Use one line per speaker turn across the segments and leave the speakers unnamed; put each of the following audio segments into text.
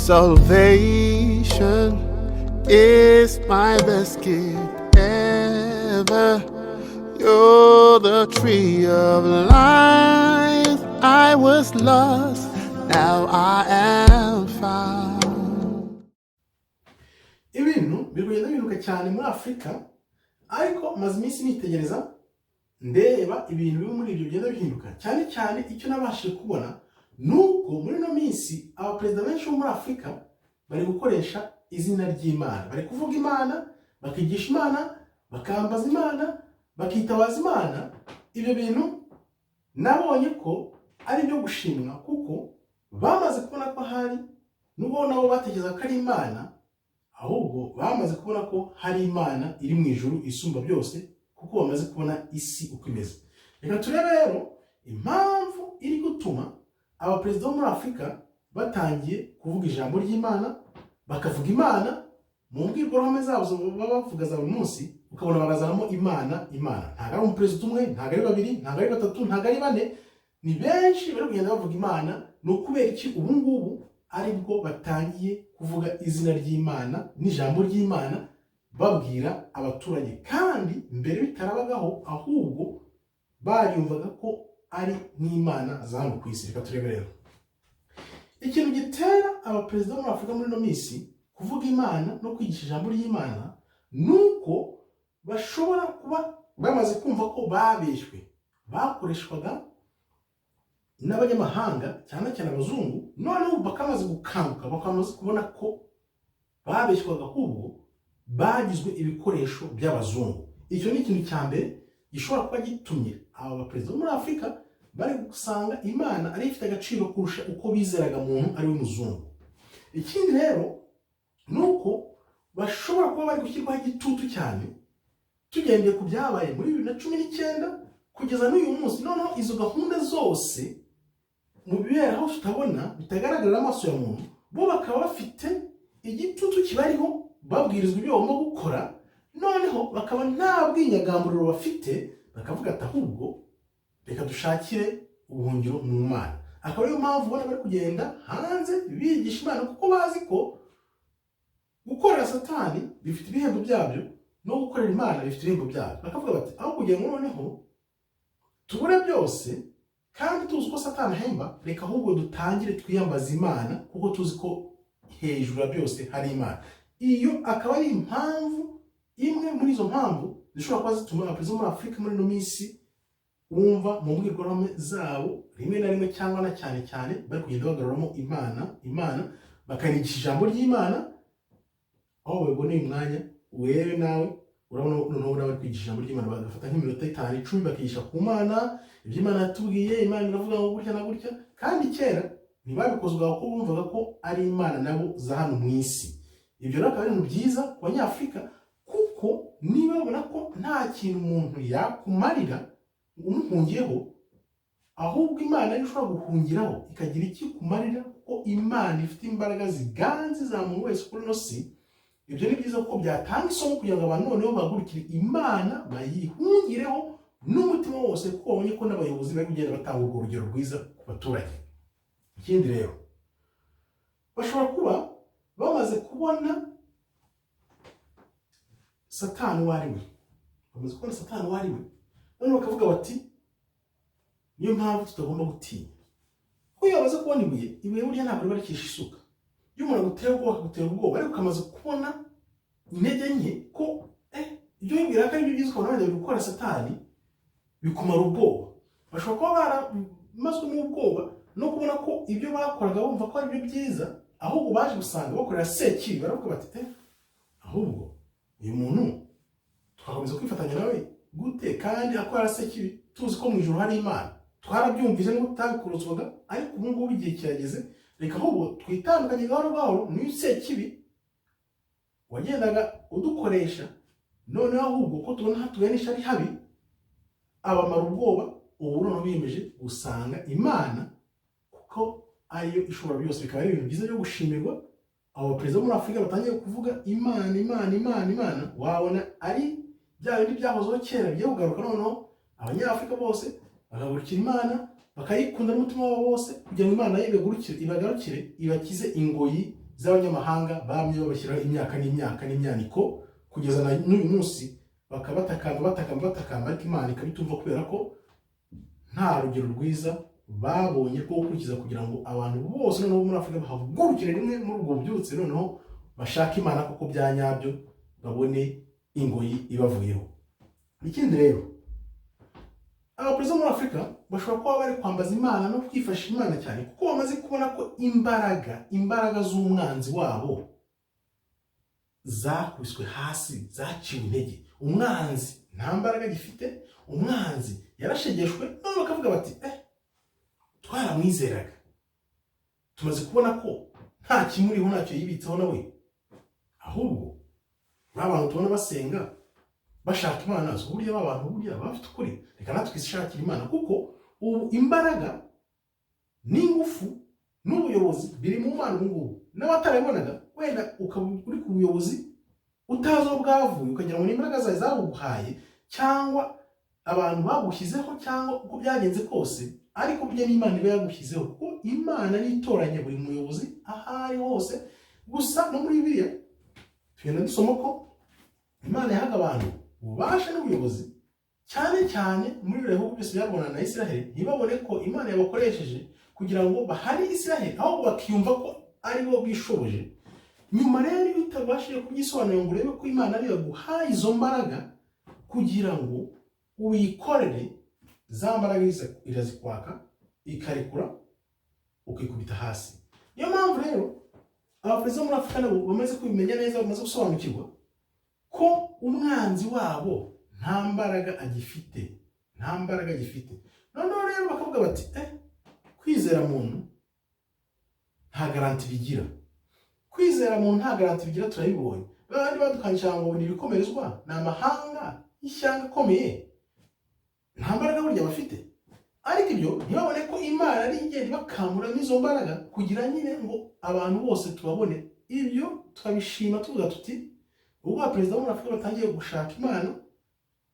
Salvation is my best gift ever. You're the tree of life. I was lost, now I am found.
Ibintu biri kugenda bihinduka cyane muri Afrika, ariko maze iminsi nitegereza ndeba ibintu biri muri ibyo bigenda bihinduka. Cyane cyane icyo nabashije kubona nuko muri no minsi abaperezida benshi bo muri Afrika bari gukoresha izina ry'Imana. Bari kuvuga Imana, bakigisha Imana, bakambaza Imana, bakitabaza Imana. Ibyo bintu nabonye ko ari byo gushimwa, kuko bamaze kubona ko hari nubwo nabo batekereza ko ari Imana, ahubwo bamaze kubona ko hari Imana iri mu ijuru isumba byose, kuko bamaze kubona isi uko imeze. Reka turebe rero impamvu iri gutuma abaperezida bo muri Afrika batangiye kuvuga ijambo ry'Imana, bakavuga Imana mu mbwirwaruhame zabo baba bavuga za buri munsi, ukabona bagazanamo Imana. Ntabwo ari umuperezida umwe, ntabwo ari babiri, ntabwo ari batatu, ntabwo ari bane, ni benshi bari kugenda bavuga Imana. Ni ukubera iki ubu ngubu aribwo batangiye kuvuga izina ry'Imana n'ijambo ry'Imana babwira abaturage, kandi mbere bitarabagaho, ahubwo bariyumvaga ko ari n'Imana za hano ku isi. Reka turebe rero ikintu gitera abaperezida bo muri Afrika muri no minsi kuvuga Imana no kwigisha ijambo ry'Imana, nuko bashobora kuba bamaze kumva ko babeshywe, bakoreshwaga n'abanyamahanga cyane cyane abazungu. Noneho bakamaze gukanguka, bakamaze kubona ko babeshywaga, ahubwo bagizwe ibikoresho by'abazungu. Icyo ni ikintu cya mbere gishobora kuba gitumye aba baperezida bo muri Afrika bari gusanga Imana ari ifite agaciro kurusha uko bizeraga muntu ari we muzungu. Ikindi rero nuko bashobora kuba bari gushyirwaho igitutu cyane, tugendeye ku byabaye muri 2019 kugeza n'uyu munsi. Noneho izo gahunda zose mu bibera aho tutabona, bitagaragarira amaso ya muntu, bo bakaba bafite igitutu kibariho, babwirizwa ibyo bagomba gukora. Noneho bakaba nta bwinyagamburiro bafite, bakavuga ati ahubwo reka dushakire ubuhungiro mu Mana. Akaba ariyo mpamvu ubona bari kugenda hanze bigisha Imana, kuko bazi ko gukorera satani bifite ibihembo byabyo no gukorera Imana bifite ibihembo byabyo. Bakavuga bati aho kugira ngo noneho tubure byose kandi tuzi ko satani ahemba, reka ahubwo dutangire twiyambaza Imana, kuko tuzi ko hejuru ya byose hari Imana. Iyo akaba ari impamvu imwe muri izo mpamvu zishobora kuba zituma abaperezida bo muri Afrika muri no minsi wumva mu mbwirwaruhame zabo rimwe na rimwe cyangwa na cyane cyane bari kugenda bagaruramo Imana, bakanigisha ijambo ry'Imana. Aho baboneye umwanya wewe nawe urabona noneho bari kwigisha ijambo ry'Imana, bagafata nk'iminota 5-10 bakigisha ku Mana ibyo Imana yatubwiye. Imana iravuga ngo gutya na gutya, kandi kera ntibabikozwa kuko bumvaga ko ari Imana nabo za hano mu isi. Ibyo rero akaba ari ibintu byiza ku Banyafrika, kuko niba babona ko nta kintu umuntu yakumarira umuhungiyeho, ahubwo Imana ari ishobora guhungiraho ikagira iki kumarira, kuko Imana ifite imbaraga ziganze za muntu wese kuri no si. Ibyo ni byiza ko byatanga isomo kugira ngo abantu noneho bagurikire Imana, bayihungireho n'umutima wose, kuko babonye ko n'abayobozi bari kugenda batanga urwo rugero rwiza ku baturage. Ikindi rero bashobora kuba bamaze kubona satani uwariwe, none bakavuga bati niyo mpamvu tutagomba gutinya. Kuko iyo bamaze kubona ibuye burya ntabwo riba rikisha isuka. Iyo umuntu agutera ubwoba akagutera ubwoba, ariko ukamaze kubona intege nke ko ibyo wibwira ko ari byo byiza, ukabona bajya gukora satani, bikumara ubwoba. Bashobora kuba baramazwe n'ubwoba no kubona ko ibyo bakoraga bumva ko ari byo byiza, ahubwo baje gusanga bakorera sekibi. Baravuga bati ahubwo uyu muntu twakomeza kwifatanya nawe gute kandi akora sekibi, tuzi ko mu ijuru hari Imana. Twarabyumvise ngo tutabikuruzwaga, ariko ubu ngubu igihe kirageze, reka ahubwo twitandukanye gahoro gahoro n'uyu sekibi wagendaga udukoresha. Noneho ahubwo ko tubona hatuganisha ari habi, abamara ubwoba, ubu noneho biyemeje gusanga Imana, kuko ariyo ishobora byose. Bikaba ari ibintu byiza byo gushimirwa. Abo baperezida bo muri Afrika batangiye kuvuga Imana, wabona ari bya bindi byahozeho kera bigiye kugaruka. Noneho Abanyafrika bose bagahurikira Imana, bakayikunda n'umutima wabo wose, kugira ngo Imana ibagarukire, ibakize ingoyi z'abanyamahanga bamye babashyiraho imyaka n'imyaka n'imyaniko kugeza na n'uyu munsi bakabatakamba ariko Imana ikabitumva kubera ko nta rugero rwiza babonye rwo gukurikiza kugira ngo abantu bose noneho muri Afrika bahagurukire rimwe muri ubwo bubyutse noneho bashaka Imana kuko bya nyabyo babone ingoyi ibavuyeho. Ikindi rero abaperezida muri Afrika bashobora kuba bari kwambaza Imana no kwifashisha Imana cyane kuko bamaze kubona ko imbaraga z'umwanzi wabo zakubiswe hasi, zaciwe intege. Umwanzi nta mbaraga gifite, umwanzi yarashegeshwe, none bakavuga bati twaramwizeraga, tumaze kubona ko nta kimuriho, ntacyo yibitseho nawe, ahubwo abantu tubona basenga bashaka Imana, zo burya abantu burya bafite ukuri, reka natwe twishakira Imana kuko ubu imbaraga n'ingufu n'ubuyobozi biri mu Mana. Ubu n'abatarabonaga wenda ukaba uri ku buyobozi utazi aho bwavuye ukagira ngo ni imbaraga zawe zabuguhaye cyangwa abantu bagushyizeho cyangwa uko byagenze kose, ariko burya n'Imana iba yagushyizeho kuko Imana nitoranya buri muyobozi ahari hose. Gusa no muri Bibiliya tugenda dusoma ko Imana yahaga abantu ububasha n'ubuyobozi cyane cyane muri bihugu byose byabona na Israel, ntibabone ko Imana yabakoresheje kugira ngo bahari Israel, aho bakiyumva ko ari bo bishoboje. Nyuma rero iyo utabashije kubyisobanura ngo urebe ko Imana ari yaguhaye izo mbaraga kugira ngo uyikorere, za mbaraga irazikwaka ikarekura ukikubita hasi. Niyo mpamvu rero abaperezida muri Afrika nabo bamaze kubimenya neza, bamaze gusobanukirwa ko umwanzi wabo nta mbaraga agifite. Noneho rero bakavuga bati kwizera muntu nta garanti bigira. Kwizera muntu nta garanti bigira, turabibonye. Bandi badukanyisha ngo ni ibikomerezwa, ni amahanga y'ishyanga akomeye, nta mbaraga burya bafite. Ariko ibyo ntibabone ko Imana ari igenda ibakamura n'izo mbaraga kugira nyine ngo abantu bose tubabone. Ibyo tukabishima tuvuga tuti ubwo abaperezida muri Afrika batangiye gushaka Imana,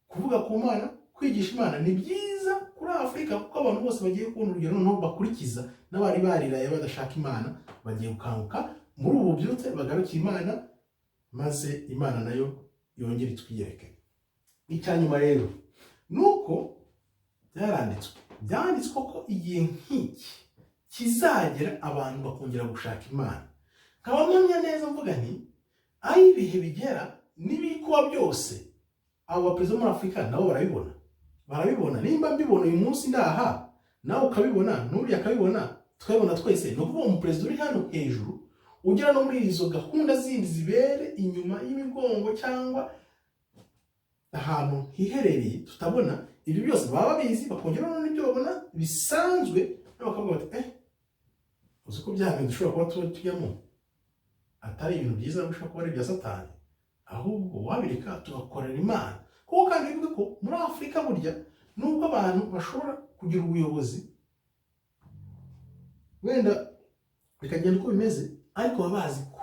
kuvuga ku Mana, kwigisha Imana, ni byiza kuri Afrika kuko abantu bose bagiye kubona urugero noneho bakurikiza. N'abari bariraye badashaka Imana bagiye gukanguka muri ubu bubyutse bagarukira Imana, maze Imana nayo yongera itwiyereke. Icyanyuma rero nuko byanditswe ko igihe nk'iki kizagera abantu bakongera gushaka Imana. Nkaba mpamya neza mvuga nti aho ibihe bigera n'ibikuba byose, abo baperezida muri Afrika nabo barabibona. Nimba mbibona uyu munsi ndaha, nawe ukabibona, n'uriya akabibona, tukabibona twese. No kuvuga umuperezida uri hano hejuru ugera no muri izo gahunda zindi zibere inyuma y'imigongo cyangwa ahantu hiherereye tutabona, ibyo byose baba babizi, bakongera none ibyo babona bisanzwe, bakavuga bati uzi ko byaha dushobora kuba tujyamo atari ibintu byiza, bishobora kuba ari ibya satani, ahubwo wabireka tugakorera Imana. Kuko kandi bivuga ko muri Afrika burya nubwo abantu bashobora kugira ubuyobozi wenda bikagenda uko bimeze, ariko baba bazi ko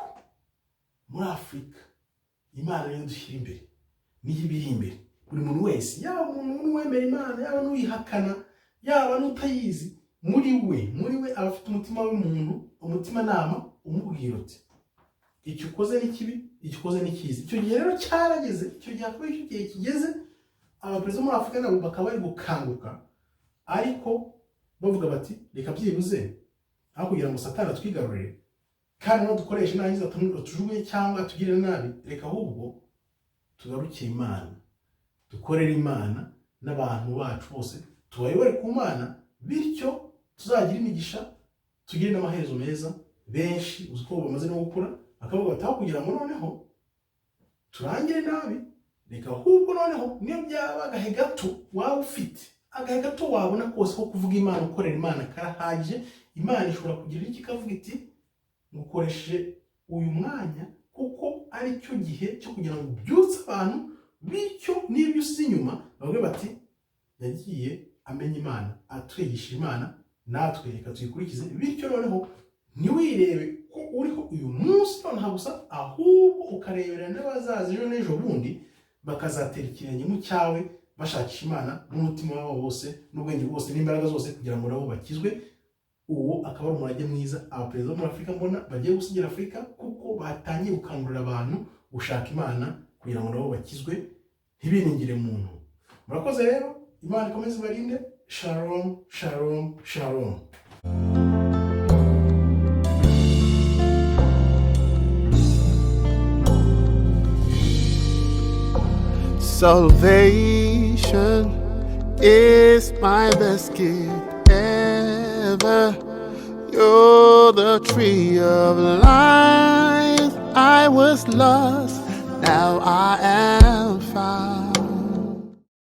muri Afrika Imana niyo dushyira imbere, niyo ibiri imbere. Buri muntu wese, yaba umuntu wemera Imana, yaba n'uyihakana, yaba n'utayizi, muri we aba afite umutima w'umuntu, umutima nama umubwira uti icyo ukoze ni kibi, icyo ukoze ni cyiza. Icyo gihe rero cyarageze, icyo gihe akaba icyo gihe kigeze, abaperezida muri Afrika nabo bakaba bari gukanguka, ariko bavuga bati reka byibuze aho kugira ngo satani atwigarurire kandi no dukoreshe nangiza tujugunye cyangwa tugire nabi, reka ahubwo tugarukire Imana, dukorere Imana n'abantu bacu bose tubayobore ku Mana, bityo tuzagira imigisha, tugire n'amaherezo meza. Benshi uzi ko bamaze no gukura, akavuga bati aho kugira ngo noneho turangire nabi, reka ahubwo noneho niyo byaba agahe gato waba ufite, agahe gato wabona kose ko kuvuga Imana, ukorera Imana karahagije. Imana ishobora kugira iki ikavuga iti mukoreshe uyu mwanya kuko ari cyo gihe cyo kugira ngo byutse abantu, bityo n'ibyo usi inyuma bavuge bati yagiye amenya Imana, atwigisha Imana, natwe reka tuyikurikize. Bityo noneho ntiwirebe ko uriho uyu munsi noneho gusa, ahubwo ukarebera n'abazaza ejo n'ejo bundi bakazatera ikirenge mu cyawe bashakisha Imana n'umutima wabo wose n'ubwenge bwose n'imbaraga zose kugira ngo nabo bakizwe, uwo akaba ari umurage mwiza abaperezida bo muri Afrika mbona bagiye gusigira Afrika, kuko batangiye gukangurira abantu gushaka Imana kugira ngo nabo bakizwe ntibiringire muntu. Murakoze rero, Imana ikomeze ibarinde. Shalom, shalom, shalom.
Salvation is my best gift ever. You're the tree of life. I was lost, now I am found.